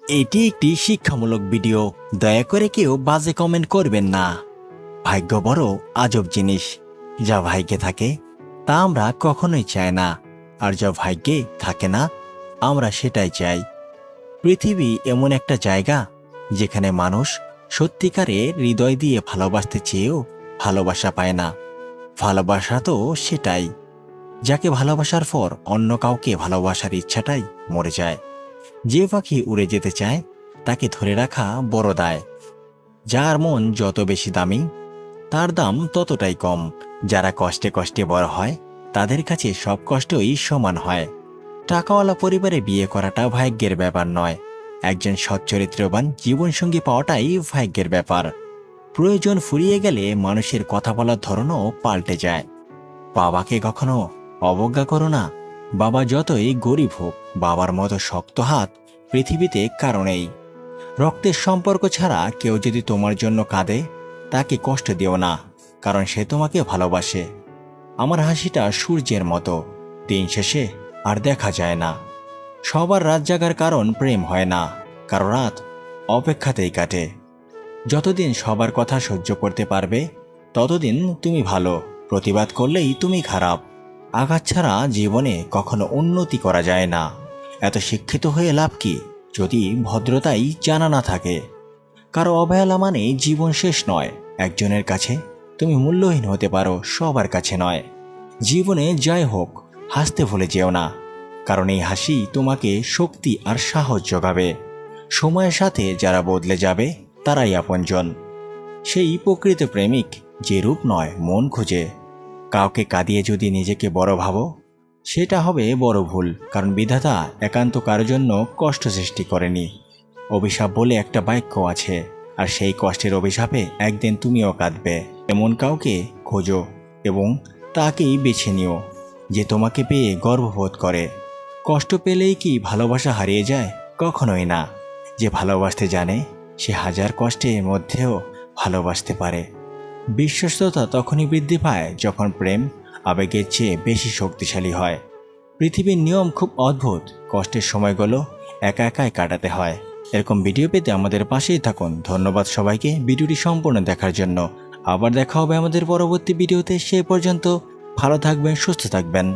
এটি একটি শিক্ষামূলক ভিডিও। দয়া করে কেউ বাজে কমেন্ট করবেন না। ভাগ্য বড় আজব জিনিস। যা ভাগ্যে থাকে তা আমরা কখনোই চাই না, আর যা ভাগ্যে থাকে না আমরা সেটাই চাই। পৃথিবী এমন একটা জায়গা যেখানে মানুষ সত্যিকারে হৃদয় দিয়ে ভালোবাসতে চেয়েও ভালোবাসা পায় না। ভালোবাসা তো সেটাই, যাকে ভালোবাসার পর অন্য কাউকে ভালোবাসার ইচ্ছাটাই মরে যায়। যে পাখি উড়ে যেতে চায় তাকে ধরে রাখা বড় দায়। যার মন যত বেশি দামি তার দাম ততটাই কম। যারা কষ্টে কষ্টে বড় হয় তাদের কাছে সব কষ্টই সমান হয়। টাকাওয়ালা পরিবারে বিয়ে করাটা ভাগ্যের ব্যাপার নয়, একজন সচ্চরিত্রবান জীবনসঙ্গী পাওয়াটাই ভাগ্যের ব্যাপার। প্রয়োজন ফুরিয়ে গেলে মানুষের কথা বলার ধরনও পাল্টে যায়। বাবাকে কখনো অবজ্ঞা করো না। বাবা যতই গরিব হোক, বাবার মতো শক্ত হাত পৃথিবীতে কারো নেই। রক্তের সম্পর্ক ছাড়া কেউ যদি তোমার জন্য কাঁদে তাকে কষ্ট দিও না, কারণ সে তোমাকে ভালোবাসে। আমার হাসিটা সূর্যের মতো, দিন শেষে আর দেখা যায় না। সবার রাত জাগার কারণ প্রেম হয় না, কারো রাত অপেক্ষাতেই কাটে। যতদিন সবার কথা সহ্য করতে পারবে ততদিন তুমি ভালো, প্রতিবাদ করলেই তুমি খারাপ। আঘাত ছাড়া জীবনে কখনো উন্নতি করা যায় না। এত শিক্ষিত হয়ে লাভ কি যদি ভদ্রতাই জানা না থাকে? কারো অবহেলা মানে জীবন শেষ নয়। একজনের কাছে তুমি মূল্যহীন হতে পারো, সবার কাছে নয়। জীবনে যাই হোক, হাসতে ভুলে যেও না, কারণ এই হাসি তোমাকে শক্তি আর সাহস যোগাবে। সময়ের সাথে যারা বদলে যাবে তারাই আপনজন। সেই প্রকৃত প্রেমিক যে রূপ নয় মন খুঁজে। কাউকে কাঁদিয়ে যদি নিজেকে বড় ভাবো সেটা হবে বড় ভুল, কারণ বিধাতা একান্ত কারোর জন্য কষ্ট সৃষ্টি করেনি। অভিশাপ বলে একটা বাক্য আছে, আর সেই কষ্টের অভিশাপে একদিন তুমিও কাঁদবে। এমন কাউকে খোঁজো এবং তাকেই বেছে নিও যে তোমাকে পেয়ে গর্ববোধ করে। কষ্ট পেলেই কি ভালোবাসা হারিয়ে যায়? কখনোই না। যে ভালোবাসতে জানে সে হাজার কষ্টের মধ্যেও ভালোবাসতে পারে। বিশ্বস্ততা তখনই বৃদ্ধি পায় যখন প্রেম আবেগের চেয়ে বেশি শক্তিশালী হয়। পৃথিবীর নিয়ম খুব অদ্ভুত, কষ্টের সময়গুলো একা একাই কাটাতে হয়। এরকম ভিডিও পেতে আমাদের পাশেই থাকুন। ধন্যবাদ সবাইকে ভিডিওটি সম্পূর্ণ দেখার জন্য। আবার দেখা হবে আমাদের পরবর্তী ভিডিওতে। সে পর্যন্ত ভালো থাকবেন, সুস্থ থাকবেন।